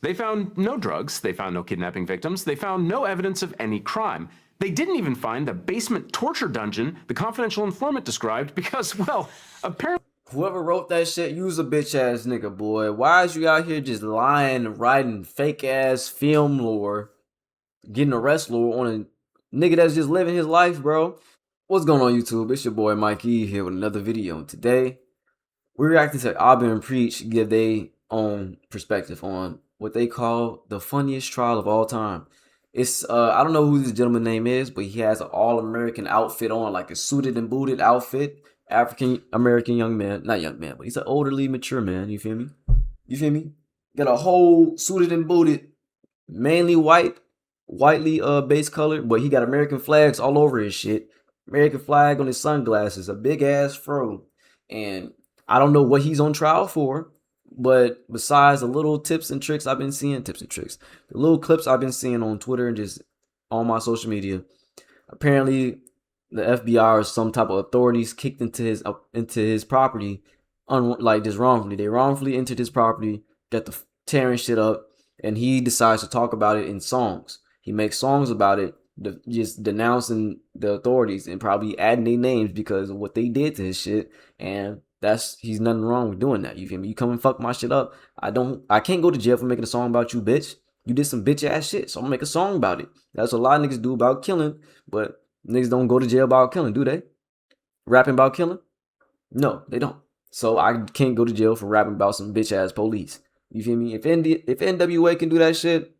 They found no drugs, they found no kidnapping victims, they found no evidence of any crime. They didn't even find the basement torture dungeon the confidential informant described because, well, apparently Whoever wrote that shit, you's a bitch ass nigga, boy. Why is you out here just lying and writing fake ass film lore, getting arrest lore on a nigga that's just living his life, bro? What's going on, YouTube? It's your boy Mykeeey here with another video. And today, we're reacting to Abba and Preach give their own perspective on what they call the funniest trial of all time. It's I don't know who this gentleman's name is, but he has an all-American outfit on, like a suited and booted outfit. African American young man, not young man, but he's an elderly, mature man. You feel me? You feel me? Got a whole suited and booted, mainly whitely base color, but he got American flags all over his shit. American flag on his sunglasses, a big ass fro, and I don't know what he's on trial for, but besides the little tips and tricks I've been seeing, the little clips I've been seeing on Twitter and just on my social media, apparently the FBI or some type of authorities kicked into his property, like just wrongfully. They wrongfully entered his property, got the tearing shit up, and he decides to talk about it in songs. He makes songs about it, just denouncing the authorities and probably adding their names because of what they did to his shit. And he's nothing wrong with doing that. You feel me? You come and fuck my shit up. I can't go to jail for making a song about you, bitch. You did some bitch ass shit, so I'm gonna make a song about it. That's what a lot of niggas do about killing, but niggas don't go to jail about killing, do they? Rapping about killing? No, they don't. So I can't go to jail for rapping about some bitch ass police. You feel me? If NWA can do that shit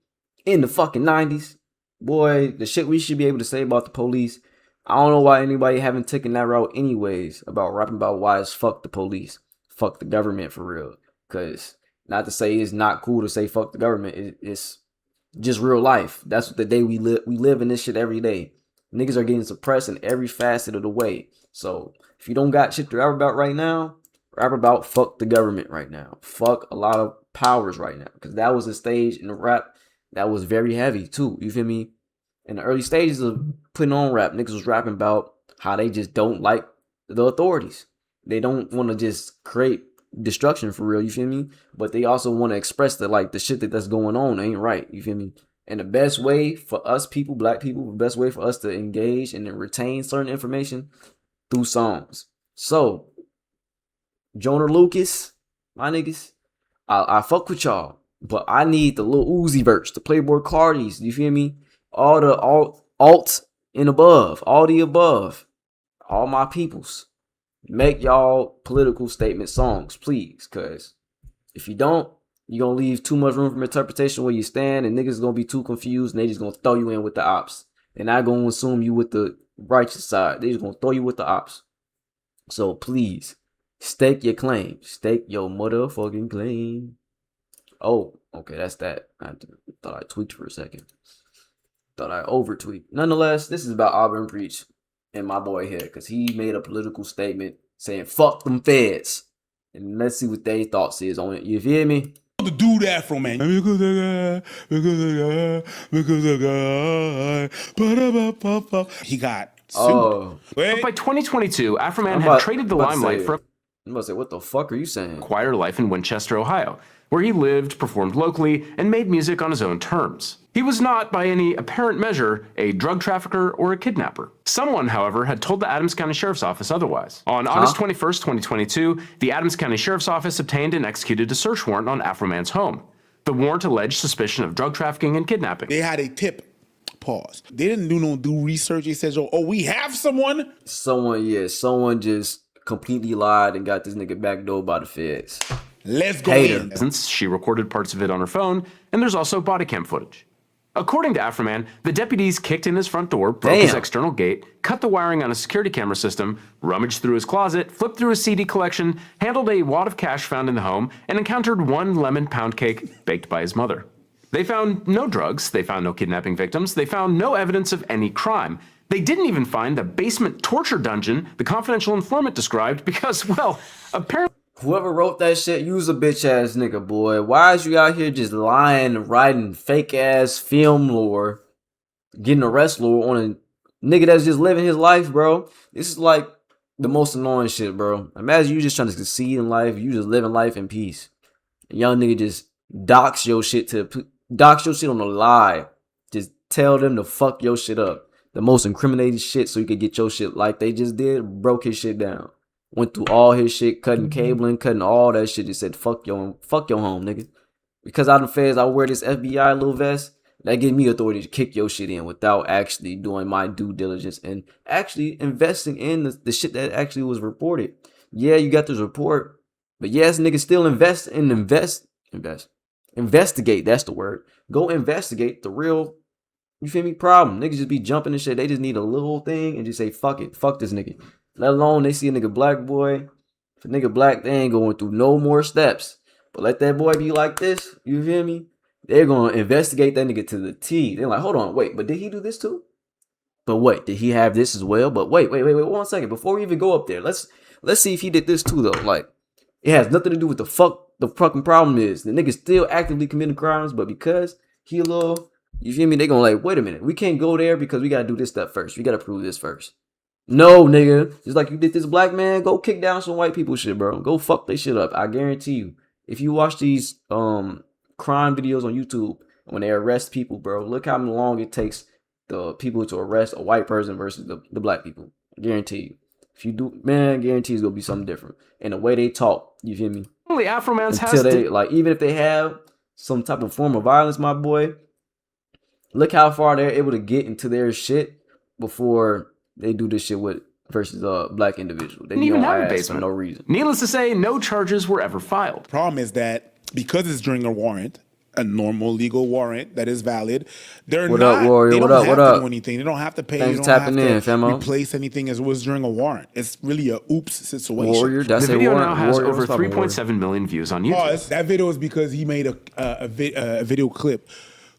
in the fucking 90s, boy, the shit we should be able to say about the police, I don't know why anybody haven't taken that route anyways, about rapping about why it's fuck the police, fuck the government for real. Cause not to say it's not cool to say fuck the government, it's just real life. That's the day we live. We live in this shit every day. Niggas are getting suppressed in every facet of the way. So if you don't got shit to rap about right now, rap about fuck the government right now. Fuck a lot of powers right now. Because that was a stage in the rap that was very heavy too. You feel me? In the early stages of putting on rap, niggas was rapping about how they just don't like the authorities. They don't want to just create destruction for real, you feel me? But they also want to express that like the shit that's going on ain't right, you feel me? And the best way for us people, black people, the best way for us to engage and then retain certain information through songs. So, Jonah Lucas, my niggas, I fuck with y'all, but I need the Lil Uzi verse, the Playboy Cardis, you feel me? All the alt and above, all the above, all my peoples, make y'all political statement songs, please, cause if you don't, you're gonna leave too much room for interpretation where you stand, and niggas gonna be too confused, and they just gonna throw you in with the ops. They're not gonna assume you with the righteous side. They just gonna throw you with the ops. So please, stake your claim. Stake your motherfucking claim. Oh, okay, that's that. I thought I tweaked for a second. Thought I overtweaked. Nonetheless, this is about Auburn Preach and my boy here, because he made a political statement saying fuck them feds. And let's see what their thoughts is on it. You feel me? To do the Afroman. He got sued. Oh. But by 2022, Afroman had traded the limelight for I'm about to say, what the fuck are you saying? a quieter life in Winchester, Ohio, where he lived, performed locally, and made music on his own terms. He was not, by any apparent measure, a drug trafficker or a kidnapper. Someone, however, had told the Adams County Sheriff's Office otherwise. On August 21st, 2022, the Adams County Sheriff's Office obtained and executed a search warrant on Afroman's home. The warrant alleged suspicion of drug trafficking and kidnapping. They had a tip. Pause. They didn't do research. They said, oh, we have someone. Someone just completely lied and got this nigga backdoored by the feds. Let's go in. She recorded parts of it on her phone, and there's also body cam footage. According to Afroman, the deputies kicked in his front door, broke his external gate, cut the wiring on a security camera system, rummaged through his closet, flipped through his CD collection, handled a wad of cash found in the home, and encountered one lemon pound cake baked by his mother. They found no drugs, they found no kidnapping victims, they found no evidence of any crime. They didn't even find the basement torture dungeon the confidential informant described because, well, apparently whoever wrote that shit, you's a bitch ass nigga, boy. Why is you out here just lying and writing fake ass film lore, getting arrest lore on a nigga that's just living his life, bro? This is like the most annoying shit, bro. Imagine you just trying to succeed in life, you just living life in peace. A young nigga just dox your shit on the lie. Just tell them to fuck your shit up. The most incriminating shit so you could get your shit like they just did. Broke his shit down. Went through all his shit, cutting cabling, cutting all that shit. Just said, fuck your home, nigga. Because out of the feds, I wear this FBI little vest. That gives me authority to kick your shit in without actually doing my due diligence and actually investing in the shit that actually was reported. Yeah, you got this report, but yes, niggas still investigate. That's the word. Go investigate the real, you feel me, problem. Niggas just be jumping and shit. They just need a little thing and just say, fuck it. Fuck this nigga. Let alone they see a nigga black boy. If a nigga black, they ain't going through no more steps. But let that boy be like this, you feel me? They're going to investigate that nigga to the T. They're like, hold on, wait, but did he do this too? But wait, did he have this as well? But wait, 1 second. Before we even go up there, let's see if he did this too, though. Like, it has nothing to do with the fucking problem is. The nigga's still actively committing crimes, but because he a little, you feel me? They going to like, wait a minute. We can't go there because we got to do this stuff first. We got to prove this first. No, nigga. Just like you did this black man, go kick down some white people shit, bro. Go fuck they shit up. I guarantee you. If you watch these crime videos on YouTube, when they arrest people, bro, look how long it takes the people to arrest a white person versus the black people. I guarantee you. If you do, man, I guarantee it's gonna be something different. And the way they talk, you feel me? Only Afroman's Until they like, even if they have some type of form of violence, my boy, look how far they're able to get into their shit before they do this shit with versus a black individual. They even don't have a ask basement. for no reason. Needless to say, no charges were ever filed. Problem is that because it's during a warrant, a normal legal warrant that is valid, they're What not. up, Warrior? They what don't up? have What to up? do anything. They don't have to pay. Thanks They for don't tapping have in, to famo. replace anything as it was during a warrant. It's really a oops situation. Warrior, The that's a video warrant. now has Warrior, over what's poppin', Warrior? 3.7 million views on YouTube. Pause. That video is because he made a video clip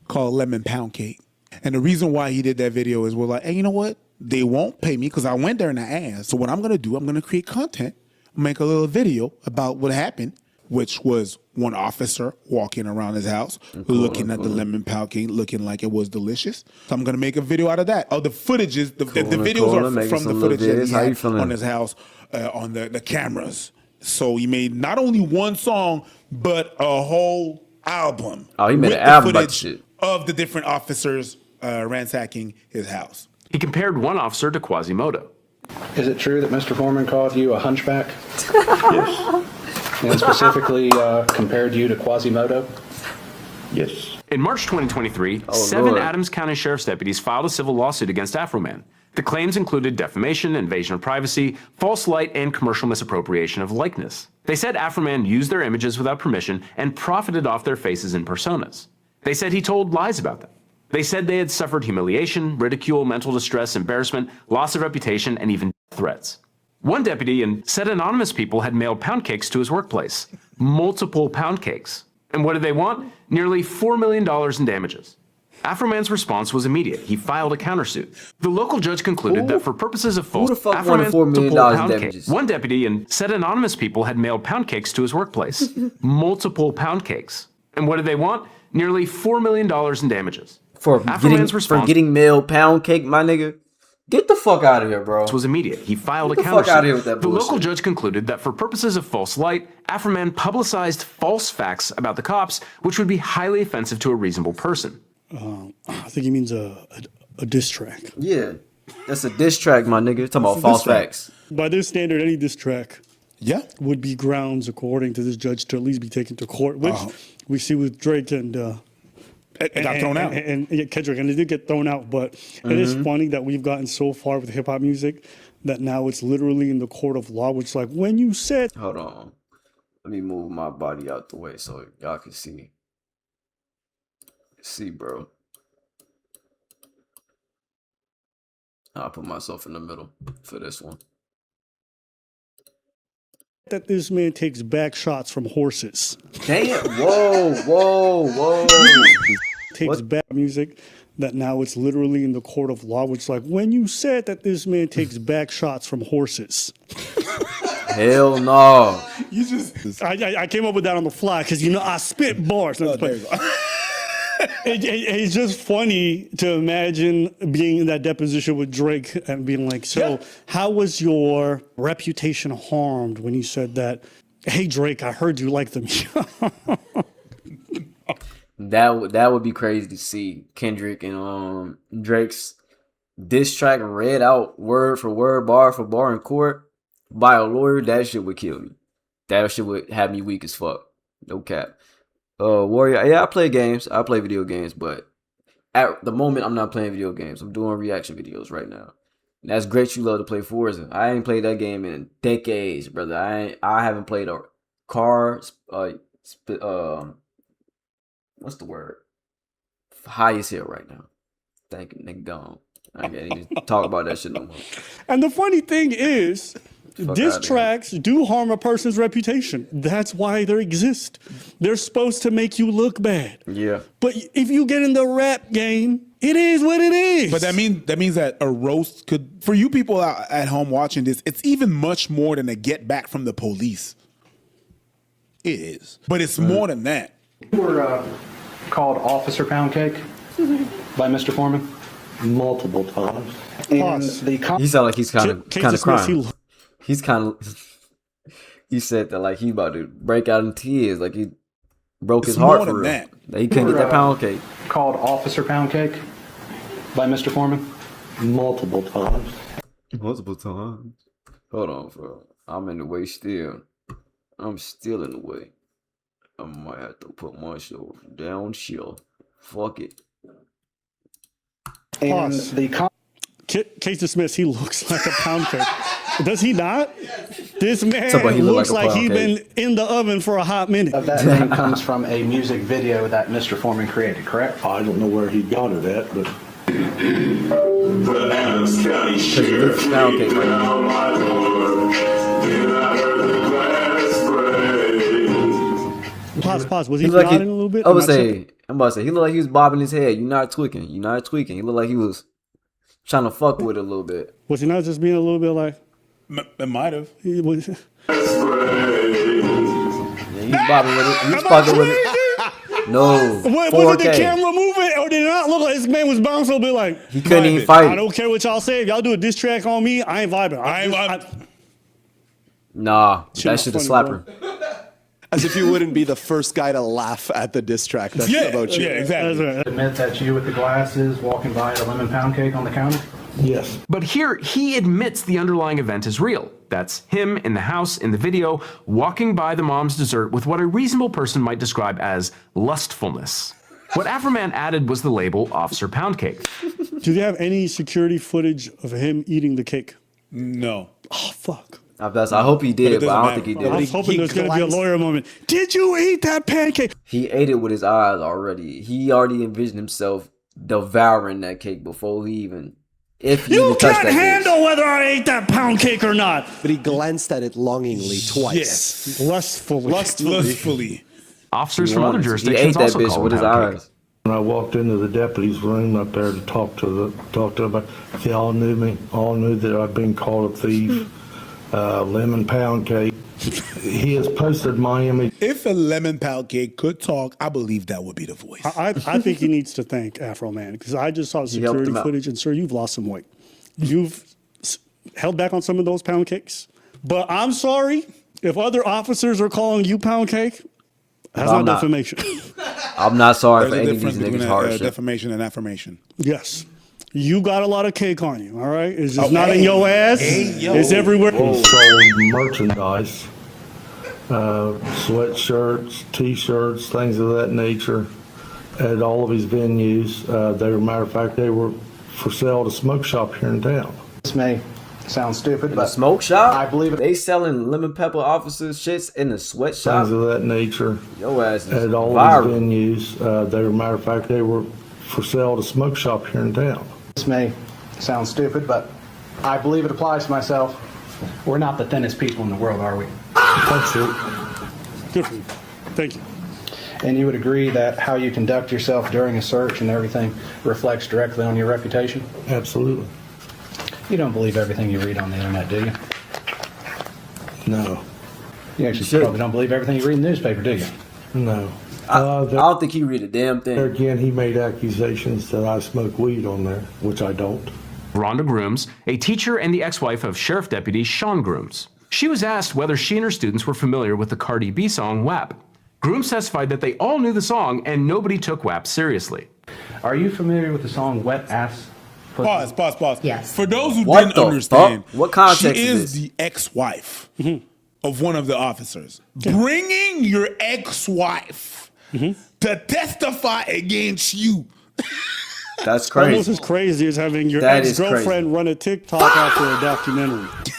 called Lemon Pound Cake. And the reason why he did that video is we're like, hey, you know what? They won't pay me because I went there and I asked. So what I'm going to do, I'm going to create content, make a little video about what happened, which was one officer walking around his house, looking at the lemon pound cake, looking like it was delicious. So I'm going to make a video out of that. Oh, the footages, the videos are from the footage that he had on his house, on the cameras. So he made not only one song, but a whole album. Oh, he made with an album the about footage shit. of the different officers ransacking his house. He compared one officer to Quasimodo. Is it true that Mr. Foreman called you a hunchback? Yes. And specifically compared you to Quasimodo? Yes. In March 2023, Lord. Adams County Sheriff's deputies filed a civil lawsuit against Afroman. The claims included defamation, invasion of privacy, false light, and commercial misappropriation of likeness. They said Afroman used their images without permission and profited off their faces and personas. They said he told lies about them. They said they had suffered humiliation, ridicule, mental distress, embarrassment, loss of reputation, and even threats. One deputy said anonymous people had mailed pound cakes to his workplace. Multiple pound cakes. And what did they want? Nearly $4 million in damages. Afroman's response was immediate. He filed a countersuit. The local judge concluded that for purposes of false, Who the fuck wanted $4 million in damages? One deputy said anonymous people had mailed pound cakes to his workplace. Multiple pound cakes. And what did they want? Nearly $4 million in damages. For Afroman's response getting mailed pound cake, my nigga. Get the fuck out of here, bro. was immediate. He filed a Get the fuck outta here with countersuit. that The local bullshit. judge concluded that for purposes of false light, Afroman publicized false facts about the cops, which would be highly offensive to a reasonable person. I think he means a diss track. Yeah. That's a diss track, my nigga. Talking about a false diss track. facts. By this standard, any diss track Yeah. would be grounds, according to this judge, to at least be taken to court, which we see with Drake and It got thrown out. and Kendrick, and they did get thrown out. But it is funny that we've gotten so far with hip hop music that now it's literally in the court of law, which is like when you said. Hold on. Let me move my body out the way so y'all can see. See, bro. I'll put myself in the middle for this one. That this man takes back shots from horses. Damn. Whoa. Takes back music that now it's literally in the court of law, which is like when you said that this man takes back shots from horses. Hell no. You just. I came up with that on the fly because I spit bars. Oh, there you go. It's just funny to imagine being in that deposition with Drake and being like, so how was your reputation harmed when you said that, hey, Drake, I heard you like them. That would be crazy to see Kendrick and Drake's diss track read out word for word, bar for bar in court by a lawyer. That shit would kill me. That shit would have me weak as fuck. No cap. Warrior. Yeah, I play games. I play video games, but at the moment I'm not playing video games. I'm doing reaction videos right now. And that's great. You love to play Forza. I ain't played that game in decades, brother. I haven't played a car. What's the word? Highest hill right now. Thank you, nigga. Gone. I can't even talk about that shit no more. And the funny thing is, diss outta tracks do harm a person's reputation. That's why they exist. They're supposed to make you look bad. Yeah. But if you get in the rap game, it is what it is. But that means that a roast could, for you people out at home watching this, it's even much more than a get back from the police. It is. But it's more than that. You were called Officer Pound Cake by Mr. Foreman. Multiple times. And He sound like he's kind of crying. He He's kind of. He said that like he about to break out in tears, like he broke his It's heart more for than real. that. That he couldn't get that pound cake. called Officer Pound Cake by Mr. Foreman. Multiple times. Multiple times. Hold on, bro. I'm in the way still. I'm still in the way. I might have to put my shoulder down. Chill. Fuck it. And Pause. the Case dismissed, he looks like a pound cake. Does he not? This man Talk about he look looks like a like pound he's been cake. in the oven for a hot minute. of that name comes from a music video that Mr. Foreman created, correct? I don't know where he got it at, but The Adams County Sheriff It's pound cake right now. down my door. Then I heard the glass break. Pause. Was he He look like nodding a little bit? I'm Am I about to say he looked like he was bobbing his head. You're not tweaking. He looked like he was trying to fuck with it a little bit. Was he not just being a little bit like? It might have. He was, Yeah, he was bobbing with it. He was fucking with it. No. was 4K. it the camera moving, or did it not look like this man was bouncing a bit like? He couldn't even I fight. don't care what y'all say. If y'all do a diss track on me, I ain't vibing. Nah, Shit that not shit a funny, slapper. As if you wouldn't be the first guy to laugh at the diss track that's about you. Yeah, exactly. That's right. Admit that you with the glasses walking by a lemon pound cake on the counter? yes. But here, he admits the underlying event is real. That's him in the house in the video, walking by the mom's dessert with what a reasonable person might describe as lustfulness. What Afroman added was the label Officer Pound Cake. Do they have any security footage of him eating the cake? No. Oh fuck. I hope he did, but I don't doesn't think he matter. I did. was hoping he there's gonna be a glanced- lawyer moment. Did you eat that pancake? He ate it with his eyes already. He already envisioned himself devouring that cake before he even, if he You even touched can't that handle whether I ate that pound cake or not. But he glanced at it longingly twice. Yes. Lustfully. Officers bitch. from other He ate jurisdictions that also bitch call with it his pound cake. eyes. When I walked into the deputy's room up there to talk to them, they all knew me, all knew that I'd been called a thief, lemon pound cake. He has posted my image. If a lemon pound cake could talk, I believe that would be the voice. I think he needs to thank Afroman because I just saw security him out. footage and sir, you've lost some weight. You've held back on some of those pound cakes. But I'm sorry if other officers are calling you pound cake. That's I'm not not. defamation. I'm not sorry There's for a any of difference these between niggas hard shit. defamation and affirmation. Yes. You got a lot of cake on you, all right? It's just not in your ass. It's everywhere. He sold merchandise, sweatshirts, T-shirts, things of that nature, at all of his venues. Matter of fact, they were for sale at a smoke shop here in town. This may sound stupid, The but smoke shop? I believe it. They selling lemon pepper officers shits in the sweatshop. Things of that nature, Your ass is at all viral. of his venues. Matter of fact, they were for sale at a smoke shop here in town. This may sound stupid, but I believe it applies to myself. We're not the thinnest people in the world, are we? That's it. Good for you. Thank you. And you would agree that how you conduct yourself during a search and everything reflects directly on your reputation? Absolutely. You don't believe everything you read on the internet, do you? No. You actually should. probably don't believe everything you read in the newspaper, do you? No. I don't think he read a damn There thing. again, he made accusations that I smoke weed on there, which I don't. Rhonda Grooms, a teacher and the ex-wife of Sheriff Deputy Sean Grooms. She was asked whether she and her students were familiar with the Cardi B song WAP. Grooms testified that they all knew the song and nobody took WAP seriously. Are you familiar with the song Wet Ass Pussy? Pause. Yes. For those who What didn't the understand, fuck? What context she is is this? the ex-wife of one of the officers. Bringing your ex-wife to testify against you. That's Almost crazy. as crazy as having your That is ex-girlfriend run a TikTok after a documentary. Hit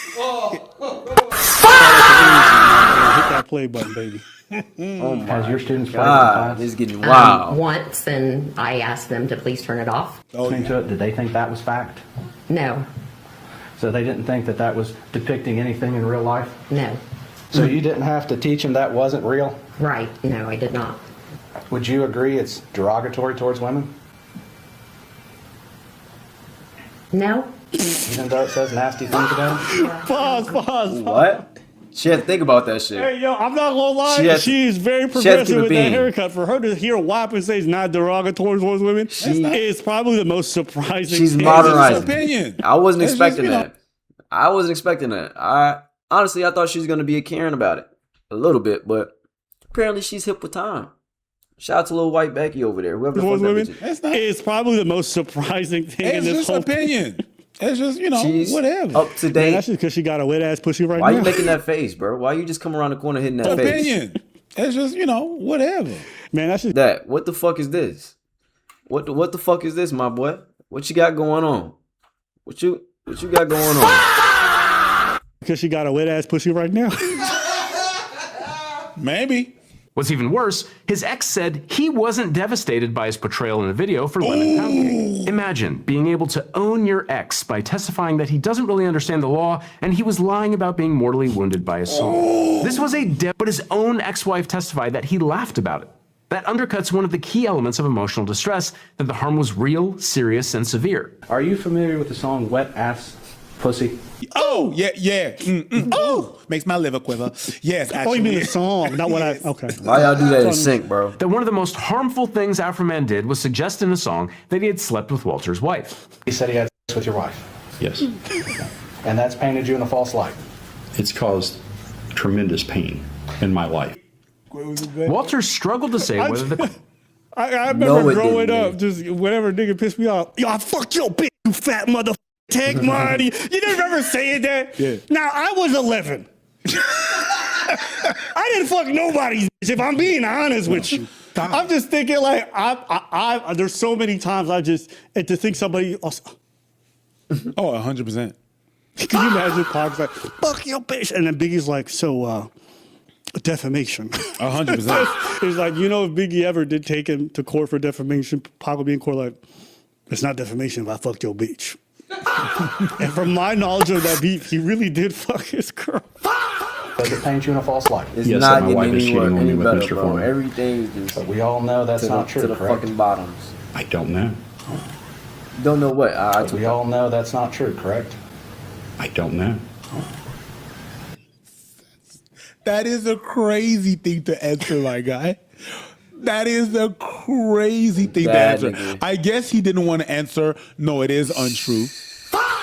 that play button, baby. Oh my Has your students played God, in class? this is getting wild. Once, and I asked them to please turn it off. Listening to it, did they think that was fact? No, So they didn't think that that was depicting anything in real life? no, So you didn't have to teach them that wasn't real? right, no, I did not. Would you agree it's derogatory towards women? No, Even though it says nasty things about them? Pause. What? She had to think about that shit. Hey, yo, I'm not gonna lie. She has- She's very she has to progressive keep it with that being. haircut. For her to hear WAP and say it's not derogatory towards women is probably the most surprising She's thing. modernizing. Opinion. I wasn't It's just, expecting you know- that. I wasn't expecting that. I honestly, I thought she was gonna be a Karen about it a little bit, but apparently she's hip with time. Shout out to little white Becky over there. Whoever the fuck Towards that women bitch is. That's not- is probably the most surprising thing in It's this just whole opinion. It's just, She's whatever. up to Man, date. that's just because she got a wet ass pussy right Why now. you making that face, bro? Why you just come around the corner hitting that face? Opinion. It's just, whatever. Man, that's just That what the fuck is this? What the fuck is this, my boy? What you got going on? What you got going on? because she got a wet ass pussy right now. Maybe. What's even worse, his ex said he wasn't devastated by his portrayal in the video for Lemon Pound Cake. Imagine being able to own your ex by testifying that he doesn't really understand the law and he was lying about being mortally wounded by his song. This was but his own ex-wife testified that he laughed about it. That undercuts one of the key elements of emotional distress, that the harm was real, serious, and severe. Are you familiar with the song Wet Ass Pussy? Oh, yeah. Oh, makes my liver quiver. Yes, Oh, you mean actually. the song, not what I. Okay. Why y'all do that in sync, bro? That one of the most harmful things Afroman did was suggest in a song that he had slept with Walter's wife. He said he had sex with your wife. Yes. And that's painted you in a false light. It's caused tremendous pain in my life. Walter struggled to say whether the I No, remember it growing didn't, up, just whenever a nigga pissed me off, yo, I fucked your bitch, you fat mother. Take money. You didn't remember saying that? Yeah. Now, I was 11. I didn't fuck nobody's bitch, if I'm being honest with you. I'm just thinking, like, I there's so many times and to think somebody else, Oh, 100%. can you imagine Pac's like, fuck your bitch? And then Biggie's like, so, defamation. 100%. It's like, if Biggie ever did take him to court for defamation, Pac would be in court like, it's not defamation if I fucked your bitch. And from my knowledge of that beef, he really did fuck his girl. Does it paint you in a false light? It's Yes, not that my wife getting is any, cheating on me any with better, Mr. bro. Foreman. Everything is just But we all know that's to not the, true, to the correct? fucking bottoms. I don't know. Don't know what. I But we all know that's not true, correct? I don't know. That is a crazy thing to answer, my guy. That is a crazy thing Bad to answer. nigga. I guess he didn't want to answer, no, it is untrue.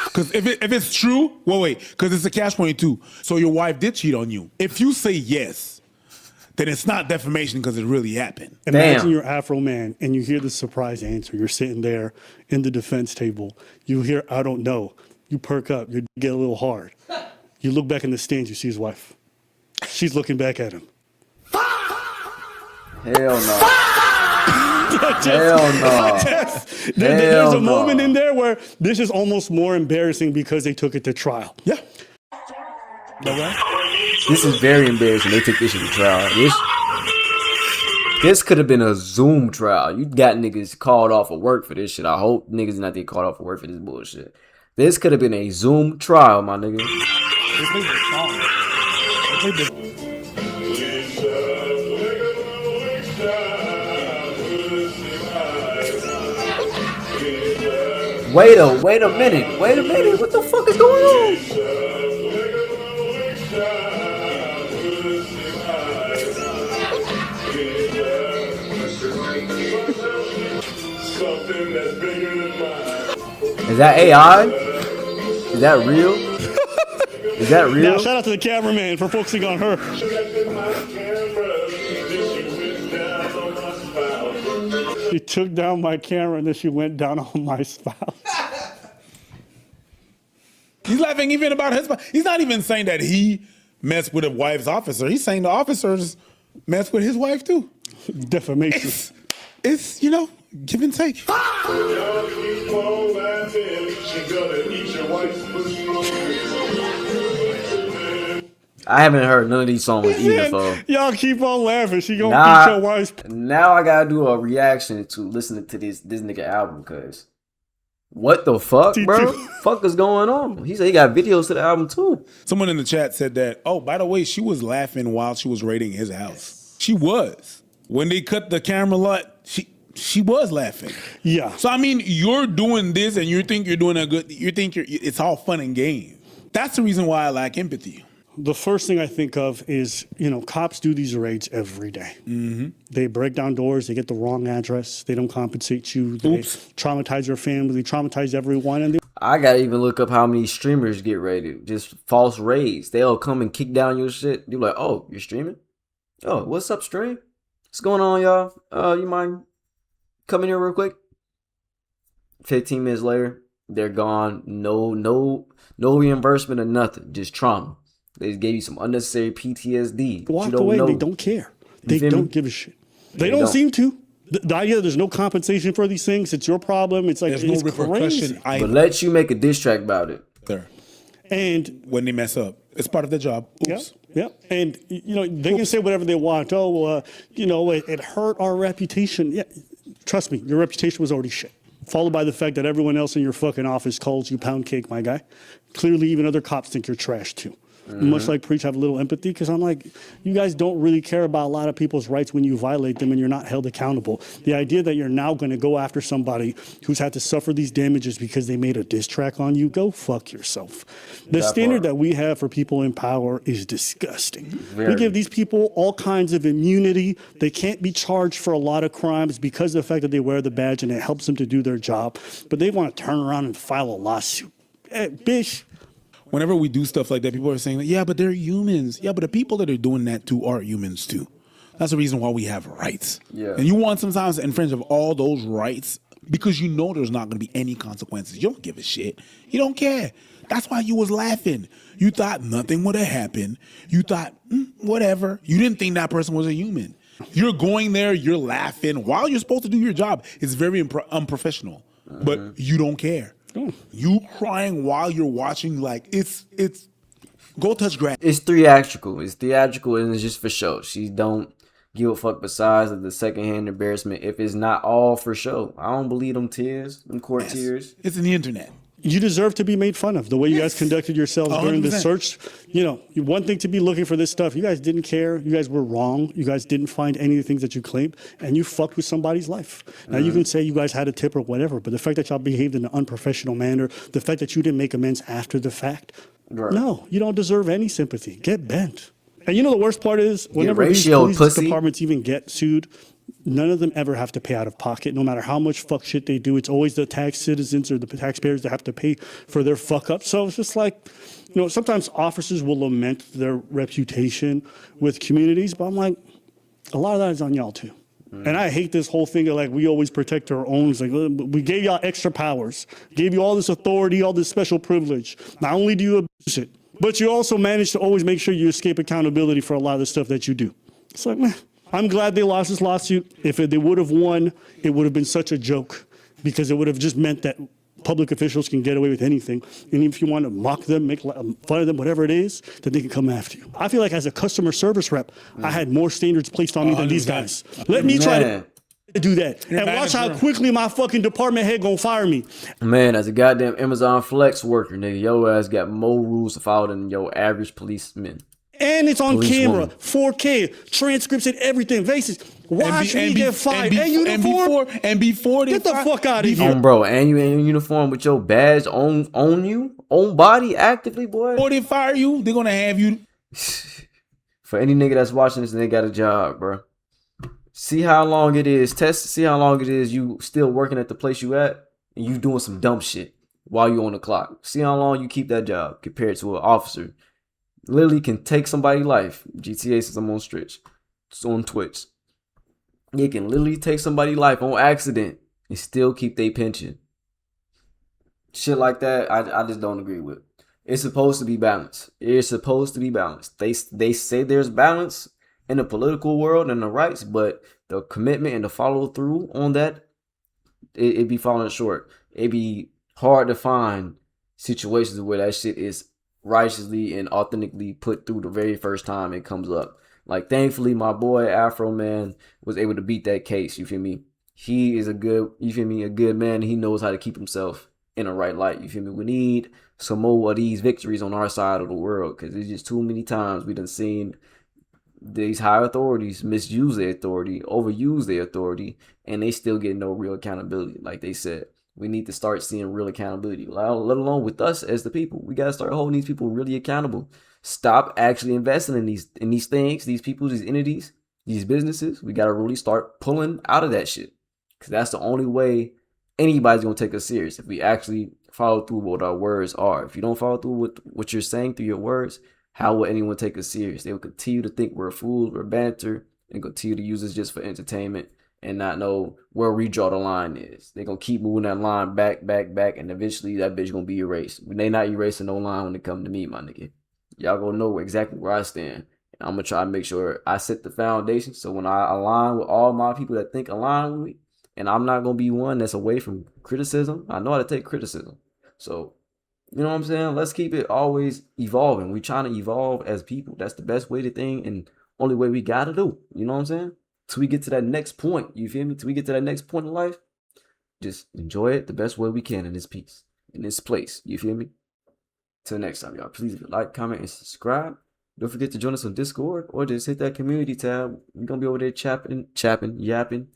Because if it's true, wait, because it's a catch-22. So your wife did cheat on you. If you say yes, then it's not defamation because it really happened. Imagine Damn. you're Afroman and you hear the surprise answer. You're sitting there in the defense table. You hear, I don't know. You perk up. You get a little hard. You look back in the stands. You see his wife. She's looking back at him. Hell no. Hell no. There's a Hell moment no. in there where this is almost more embarrassing because they took it to trial. Yeah. This is very embarrassing. They took this shit to trial. This could have been a Zoom trial. You got niggas called off of work for this shit. I hope niggas not get called off of work for this bullshit. This could have been a Zoom trial, my nigga. Wait a minute. What the fuck is going on? Something that's bigger than mine. Is that AI? Is that real? Is that Now, real? shout out to the cameraman for focusing on her. My camera, this She took down my camera and then she went down on my spouse. He's laughing even about his spouse. He's not even saying that he messed with a wife's officer. He's saying the officers messed with his wife too. Defamation. It's give and take. Y'all keep on laughing. She gonna eat your wife's pussy. I haven't heard none of these songs either, folks. Y'all keep on laughing. She gonna beat your wife's. Now I gotta do a reaction to listening to this nigga album, cause what the fuck, bro? Fuck is going on? He said he got videos to the album too. Someone in the chat said that, oh, by the way, she was laughing while she was raiding his house. She was. When they cut the camera lot, she was laughing. Yeah. So I mean, you're doing this and you think you're doing it's all fun and games. That's the reason why I lack empathy. The first thing I think of is, cops do these raids every day. Mm-hmm. They break down doors. They get the wrong address. They don't compensate you. They traumatize your family. They traumatize everyone. And I gotta even look up how many streamers get raided. Just false raids. They'll come and kick down your shit. You're like, oh, you're streaming? Oh, what's up, stream? What's going on, y'all? You mind coming here real quick? 15 minutes later, they're gone. No reimbursement or nothing. Just trauma. They just gave you some unnecessary PTSD. Walked away. They don't care. They don't give a shit. They don't seem to. The idea that there's no compensation for these things, it's your problem. It's like there's no repercussion. But let you make a diss track about it. There. And when they mess up, it's part of the job. Oops. Yeah. And they can say whatever they want. Oh, it hurt our reputation. Yeah, trust me, your reputation was already shit. Followed by the fact that everyone else in your fucking office calls you pound cake, my guy. Clearly, even other cops think you're trash too. Mm-hmm. Much like Preach, have a little empathy because I'm like, you guys don't really care about a lot of people's rights when you violate them and you're not held accountable. The idea that you're now going to go after somebody who's had to suffer these damages because they made a diss track on you, go fuck yourself. The standard that we have for people in power is disgusting. We give these people all kinds of immunity. They can't be charged for a lot of crimes because of the fact that they wear the badge and it helps them to do their job. But they want to turn around and file a lawsuit. Hey, bitch. Whenever we do stuff like that, people are saying, yeah, but they're humans. Yeah, but the people that are doing that too are humans too. That's the reason why we have rights. Yeah. And you want sometimes to infringe of all those rights because you know there's not going to be any consequences. You don't give a shit. You don't care. That's why you was laughing. You thought nothing would have happened. You thought, whatever. You didn't think that person was a human. You're going there, you're laughing while you're supposed to do your job. It's very unprofessional, but you don't care. You crying while you're watching, like it's go touch grass. It's theatrical. It's theatrical and it's just for show. She don't give a fuck besides of the secondhand embarrassment. If it's not all for show, I don't believe them tears, them court tears. It's in the internet. You deserve to be made fun of the way you guys conducted yourselves 100%. During this search. One thing to be looking for this stuff. You guys didn't care. You guys were wrong. You guys didn't find any of the things that you claimed, and you fucked with somebody's life. Now you can say you guys had a tip or whatever, but the fact that y'all behaved in an unprofessional manner, the fact that you didn't make amends after the fact, no, you don't deserve any sympathy. Get bent. And the worst part is whenever these police departments even get sued, none of them ever have to pay out of pocket, no matter how much fuck shit they do. It's always the tax citizens or the taxpayers that have to pay for their fuck up. So it's just like, sometimes officers will lament their reputation with communities, but I'm like, a lot of that is on y'all too. And I hate this whole thing of like, we always protect our own. It's like, we gave y'all extra powers, gave you all this authority, all this special privilege. Not only do you abuse it, but you also manage to always make sure you escape accountability for a lot of the stuff that you do. It's like, man. I'm glad they lost this lawsuit. If they would have won, it would have been such a joke because it would have just meant that public officials can get away with anything. And if you want to mock them, make fun of them, whatever it is, then they can come after you. I feel like as a customer service rep, I had more standards placed on me than these guys. Let me try to do that. And watch how quickly my fucking department head gonna fire me. Man, as a goddamn Amazon Flex worker, nigga, your ass got more rules to follow than your average policeman. And it's on camera, 4K, transcripts and everything. Faces. Watch me get fired. And before they get the fuck out of here. Bro, and you in uniform with your badge on you, on body, actively, boy. Before they fire you, they're gonna have you. For any nigga that's watching this and they got a job, bro. See how long it is. See how long it is you still working at the place you at and you doing some dumb shit while you on the clock. See how long you keep that job compared to an officer. Literally can take somebody's life. GTA says I'm on Stretch. It's on Twitch. They can literally take somebody's life on accident and still keep their pension. Shit like that, I just don't agree with. It's supposed to be balanced. It's supposed to be balanced. They say there's balance in the political world and the rights, but the commitment and the follow through on that, it be falling short. It be hard to find situations where that shit is righteously and authentically put through the very first time it comes up. Like, thankfully, my boy Afroman was able to beat that case. You feel me? He is a good, you feel me, a good man. He knows how to keep himself in the right light. You feel me? We need some more of these victories on our side of the world, because it's just too many times we done seen these high authorities misuse their authority, overuse their authority, and they still get no real accountability. Like they said, we need to start seeing real accountability, let alone with us as the people. We got to start holding these people really accountable. Stop actually investing in these things, these people, these entities, these businesses. We got to really start pulling out of that shit, because that's the only way anybody's going to take us serious, if we actually follow through what our words are. If you don't follow through with what you're saying through your words, how will anyone take us serious? They will continue to think we're fools, we're banter, and continue to use us just for entertainment and not know where we draw the line is. They're going to keep moving that line back, and eventually that bitch going to be erased. They not erasing no line when it come to me, my nigga. Y'all going to know exactly where I stand. And I'm going to try to make sure I set the foundation, so when I align with all my people that think align with me, and I'm not going to be one that's away from criticism. I know how to take criticism. So, you know what I'm saying? Let's keep it always evolving. We're trying to evolve as people. That's the best way to think, and only way we got to do. You know what I'm saying? Till we get to that next point. You feel me? Till we get to that next point in life, just enjoy it the best way we can in this piece, in this place. You feel me? Till next time, y'all. Please like, comment, and subscribe. Don't forget to join us on Discord, or just hit that community tab. We're going to be over there yapping,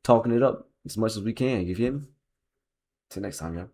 talking it up as much as we can. You feel me? Till next time, y'all.